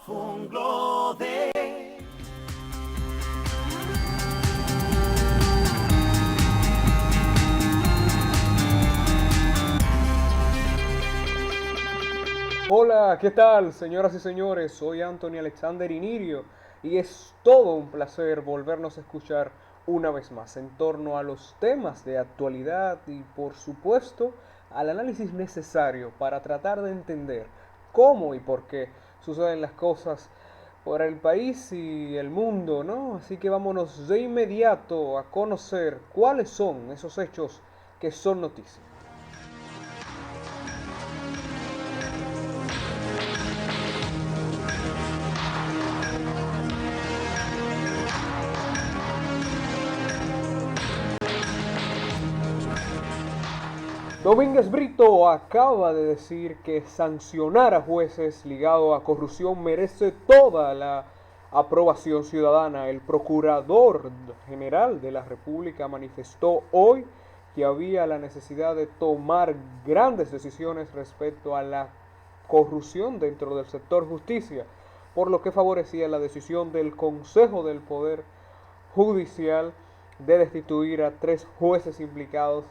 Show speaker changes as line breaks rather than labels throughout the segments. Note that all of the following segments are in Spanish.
junglo de...
Hola, ¿qué tal, señoras y señores? Soy Anthony Alexander Inirio y es todo un placer volvernos a escuchar una vez más en torno a los temas de actualidad y, por supuesto, al análisis necesario para tratar de entender cómo y por qué suceden las cosas por el país y el mundo, ¿no? Así que vámonos de inmediato a conocer cuáles son esos hechos que son noticia. Domínguez Brito acaba de decir que sancionar a jueces ligado a corrupción merece toda la aprobación ciudadana. El procurador general de la República manifestó hoy que había la necesidad de tomar grandes decisiones respecto a la corrupción dentro del sector justicia, por lo que favorecía la decisión del Consejo del Poder Judicial de destituir a 3 jueces implicados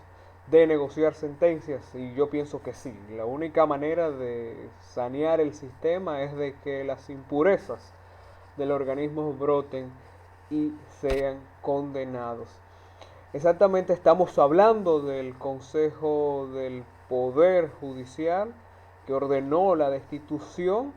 de negociar sentencias. Y yo pienso que sí, la única manera de sanear el sistema es de que las impurezas del organismo broten y sean condenados. Exactamente, estamos hablando del Consejo del Poder Judicial que ordenó la destitución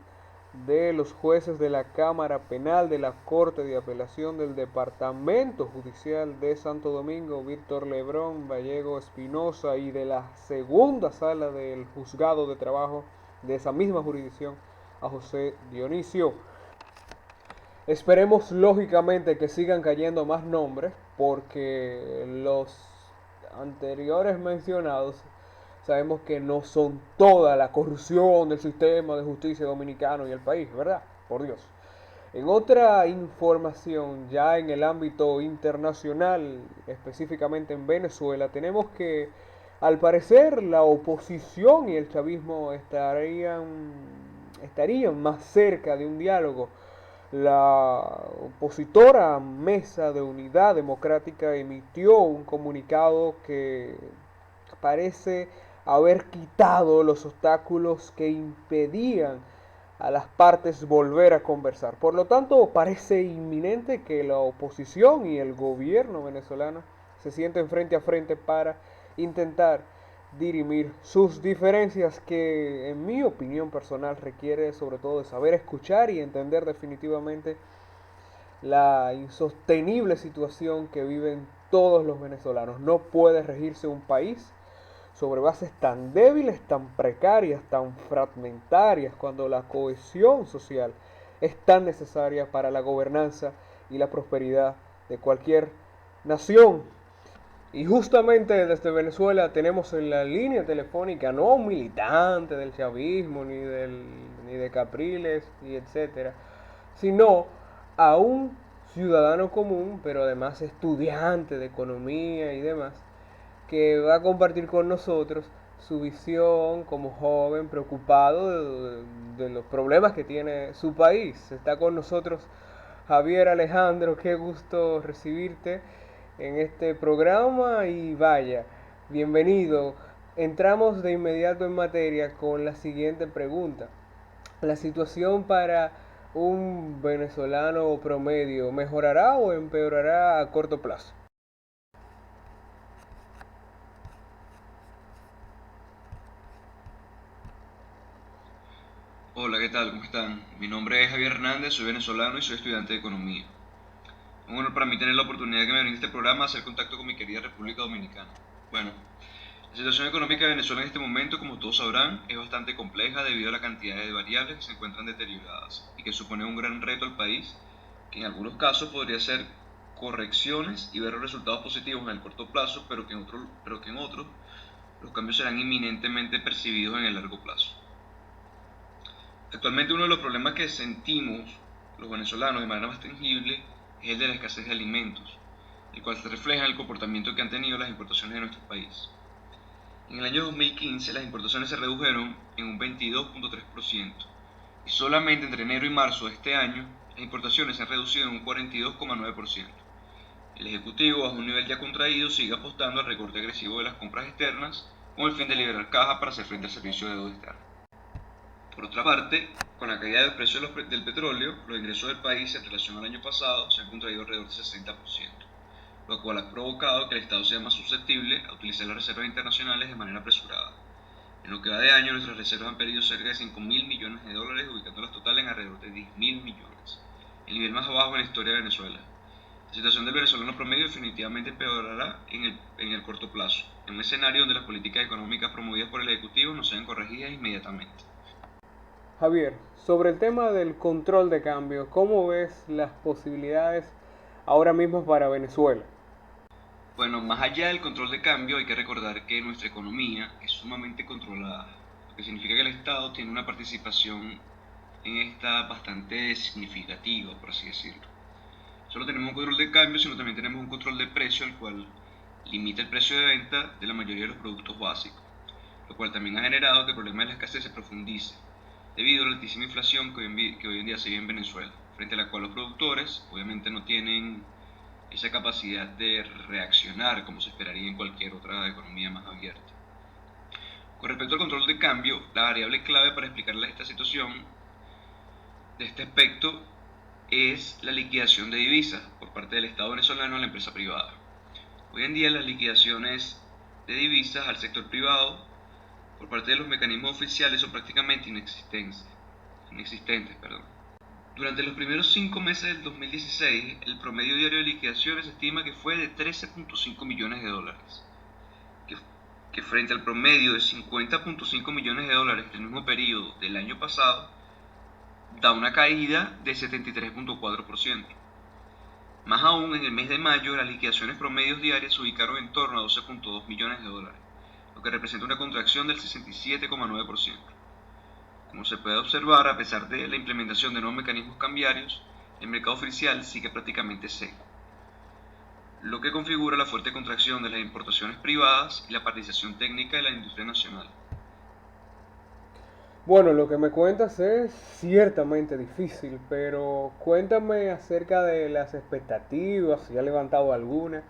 de los jueces de la Cámara Penal de la Corte de Apelación del Departamento Judicial de Santo Domingo, Víctor Lebrón Gallego Espinosa, y de la segunda sala del Juzgado de Trabajo de esa misma jurisdicción, a José Dionisio. Esperemos lógicamente que sigan cayendo más nombres, porque los anteriores mencionados sabemos que no son toda la corrupción del sistema de justicia dominicano y el país, ¿verdad? Por Dios. En otra información, ya en el ámbito internacional, específicamente en Venezuela, tenemos que, al parecer, la oposición y el chavismo estarían más cerca de un diálogo. La opositora Mesa de Unidad Democrática emitió un comunicado que parece haber quitado los obstáculos que impedían a las partes volver a conversar. Por lo tanto, parece inminente que la oposición y el gobierno venezolano se sienten frente a frente para intentar dirimir sus diferencias, que en mi opinión personal requiere sobre todo de saber escuchar y entender definitivamente la insostenible situación que viven todos los venezolanos. No puede regirse un país sobre bases tan débiles, tan precarias, tan fragmentarias, cuando la cohesión social es tan necesaria para la gobernanza y la prosperidad de cualquier nación. Y justamente desde Venezuela tenemos en la línea telefónica no a un militante del chavismo, ni de Capriles, y etcétera, sino a un ciudadano común, pero además estudiante de economía y demás, que va a compartir con nosotros su visión como joven preocupado de los problemas que tiene su país. Está con nosotros Javier Alejandro, qué gusto recibirte en este programa y vaya, bienvenido. Entramos de inmediato en materia con la siguiente pregunta. ¿La situación para un venezolano promedio mejorará o empeorará a corto plazo?
Hola, ¿qué tal? ¿Cómo están? Mi nombre es Javier Hernández, soy venezolano y soy estudiante de Economía. Es un honor para mí tener la oportunidad que me brinda este programa a hacer contacto con mi querida República Dominicana. Bueno, la situación económica de Venezuela en este momento, como todos sabrán, es bastante compleja debido a la cantidad de variables que se encuentran deterioradas y que supone un gran reto al país, que en algunos casos podría ser correcciones y ver los resultados positivos en el corto plazo, pero que en otros los cambios serán inminentemente percibidos en el largo plazo. Actualmente uno de los problemas que sentimos los venezolanos de manera más tangible es el de la escasez de alimentos, el cual se refleja en el comportamiento que han tenido las importaciones de nuestro país. En el año 2015 las importaciones se redujeron en un 22.3%, y solamente entre enero y marzo de este año, las importaciones se han reducido en un 42,9%. El Ejecutivo, bajo un nivel ya contraído, sigue apostando al recorte agresivo de las compras externas con el fin de liberar caja para hacer frente al servicio de deuda externa. Por otra parte, con la caída del precio del petróleo, los ingresos del país en relación al año pasado se han contraído alrededor del 60%, lo cual ha provocado que el Estado sea más susceptible a utilizar las reservas internacionales de manera apresurada. En lo que va de año, nuestras reservas han perdido cerca de 5.000 millones de dólares, ubicándolas total en alrededor de 10.000 millones, el nivel más bajo en la historia de Venezuela. La situación del venezolano promedio definitivamente empeorará en el corto plazo, en un escenario donde las políticas económicas promovidas por el Ejecutivo no sean corregidas inmediatamente.
Javier, sobre el tema del control de cambio, ¿cómo ves las posibilidades ahora mismo para Venezuela?
Bueno, más allá del control de cambio, hay que recordar que nuestra economía es sumamente controlada, lo que significa que el Estado tiene una participación en esta bastante significativa, por así decirlo. Solo tenemos un control de cambio, sino también tenemos un control de precio, el cual limita el precio de venta de la mayoría de los productos básicos, lo cual también ha generado que el problema de la escasez se profundice, debido a la altísima inflación que hoy en día se vive en Venezuela, frente a la cual los productores obviamente no tienen esa capacidad de reaccionar como se esperaría en cualquier otra economía más abierta. Con respecto al control de cambio, la variable clave para explicarles esta situación de este aspecto es la liquidación de divisas por parte del Estado venezolano a la empresa privada. Hoy en día las liquidaciones de divisas al sector privado por parte de los mecanismos oficiales son prácticamente inexistentes. Durante los primeros 5 meses del 2016, el promedio diario de liquidaciones se estima que fue de 13.5 millones de dólares, que frente al promedio de 50.5 millones de dólares del mismo periodo del año pasado, da una caída de 73.4%. Más aún, en el mes de mayo, las liquidaciones promedios diarias se ubicaron en torno a 12.2 millones de dólares, lo que representa una contracción del 67,9%. Como se puede observar, a pesar de la implementación de nuevos mecanismos cambiarios, el mercado oficial sigue prácticamente seco, lo que configura la fuerte contracción de las importaciones privadas y la paralización técnica de la industria nacional.
Bueno, lo que me cuentas es ciertamente difícil, pero cuéntame acerca de las expectativas, si ha levantado alguna,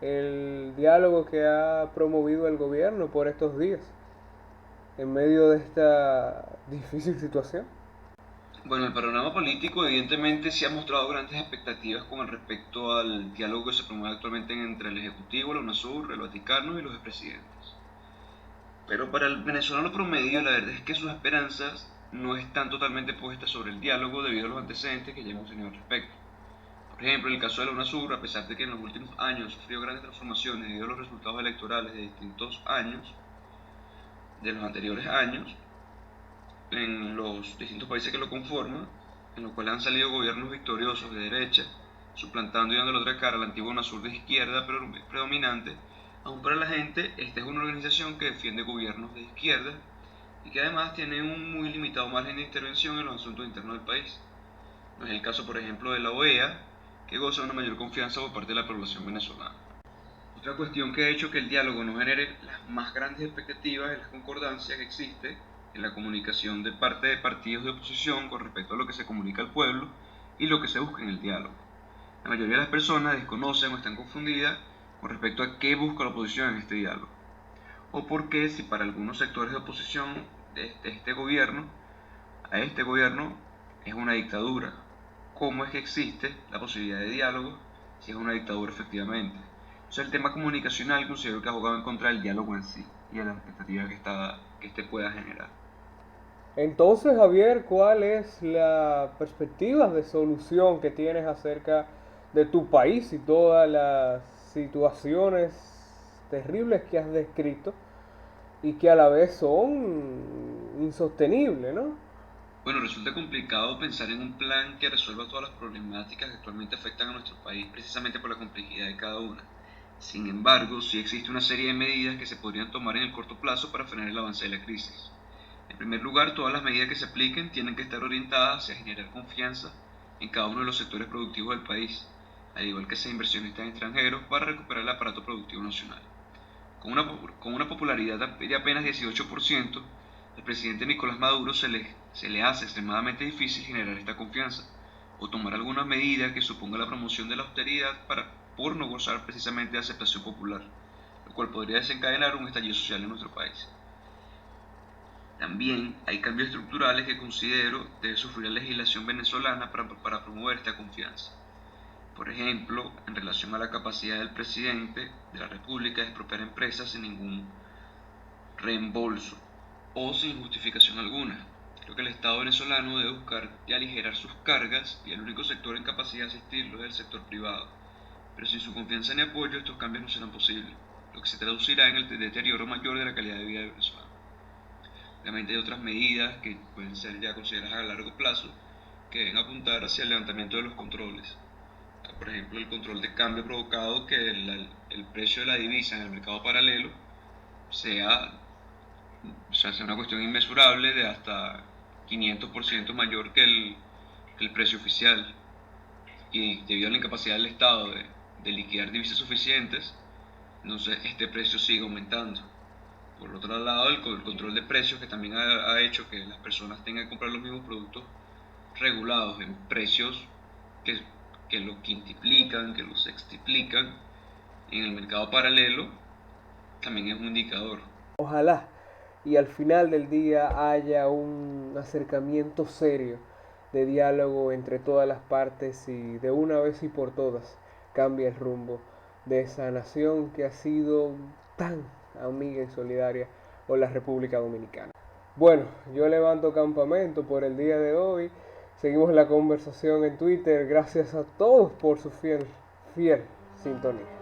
el diálogo que ha promovido el gobierno por estos días, en medio de esta difícil situación.
Bueno, el panorama político evidentemente sí ha mostrado grandes expectativas con respecto al diálogo que se promueve actualmente entre el Ejecutivo, la UNASUR, el Vaticano y los expresidentes. Pero para el venezolano promedio, la verdad es que sus esperanzas no están totalmente puestas sobre el diálogo debido a los antecedentes que ya hemos tenido al respecto. Por ejemplo, en el caso de la UNASUR, a pesar de que en los últimos años sufrió grandes transformaciones debido a los resultados electorales de distintos años, de los anteriores años, en los distintos países que lo conforman, en los cuales han salido gobiernos victoriosos de derecha, suplantando y dando la otra cara a la antigua UNASUR de izquierda predominante, aún para la gente esta es una organización que defiende gobiernos de izquierda y que además tiene un muy limitado margen de intervención en los asuntos internos del país. No es el caso, por ejemplo, de la OEA, que goza de una mayor confianza por parte de la población venezolana. Otra cuestión que ha hecho que el diálogo no genere las más grandes expectativas es la concordancia que existe en la comunicación de parte de partidos de oposición con respecto a lo que se comunica al pueblo y lo que se busca en el diálogo. La mayoría de las personas desconocen o están confundidas con respecto a qué busca la oposición en este diálogo, o por qué si para algunos sectores de oposición a este gobierno es una dictadura, cómo es que existe la posibilidad de diálogo si es una dictadura efectivamente. O sea, el tema comunicacional considero que ha jugado en contra del diálogo en sí y de la expectativa que este pueda generar.
Entonces, Javier, ¿cuál es la perspectiva de solución que tienes acerca de tu país y todas las situaciones terribles que has descrito y que a la vez son insostenibles, ¿no?
Bueno, resulta complicado pensar en un plan que resuelva todas las problemáticas que actualmente afectan a nuestro país precisamente por la complejidad de cada una. Sin embargo, sí existe una serie de medidas que se podrían tomar en el corto plazo para frenar el avance de la crisis. En primer lugar, todas las medidas que se apliquen tienen que estar orientadas hacia generar confianza en cada uno de los sectores productivos del país, al igual que hacer inversionistas extranjeros para recuperar el aparato productivo nacional. Con una popularidad de apenas 18%, Al presidente Nicolás Maduro se le hace extremadamente difícil generar esta confianza o tomar alguna medida que suponga la promoción de la austeridad por no gozar precisamente de aceptación popular, lo cual podría desencadenar un estallido social en nuestro país. También hay cambios estructurales que considero debe sufrir la legislación venezolana para promover esta confianza. Por ejemplo, en relación a la capacidad del presidente de la República de expropiar empresas sin ningún reembolso o sin justificación alguna. Creo que el Estado venezolano debe buscar y aligerar sus cargas y el único sector en capacidad de asistirlo es el sector privado. Pero sin su confianza ni apoyo estos cambios no serán posibles, lo que se traducirá en el deterioro mayor de la calidad de vida del venezolano. Obviamente hay otras medidas que pueden ser ya consideradas a largo plazo que deben apuntar hacia el levantamiento de los controles. Por ejemplo, el control de cambio ha provocado que el precio de la divisa en el mercado paralelo sea una cuestión inmesurable de hasta 500% mayor que el precio oficial. Y debido a la incapacidad del Estado de liquidar divisas suficientes, entonces este precio sigue aumentando. Por otro lado, el control de precios que también ha hecho que las personas tengan que comprar los mismos productos regulados en precios que los quintuplican, que los sextuplican en el mercado paralelo, también es un indicador.
Ojalá y al final del día haya un acercamiento serio de diálogo entre todas las partes y de una vez y por todas cambie el rumbo de esa nación que ha sido tan amiga y solidaria con la República Dominicana. Bueno, yo levanto campamento por el día de hoy. Seguimos la conversación en Twitter. Gracias a todos por su fiel sintonía.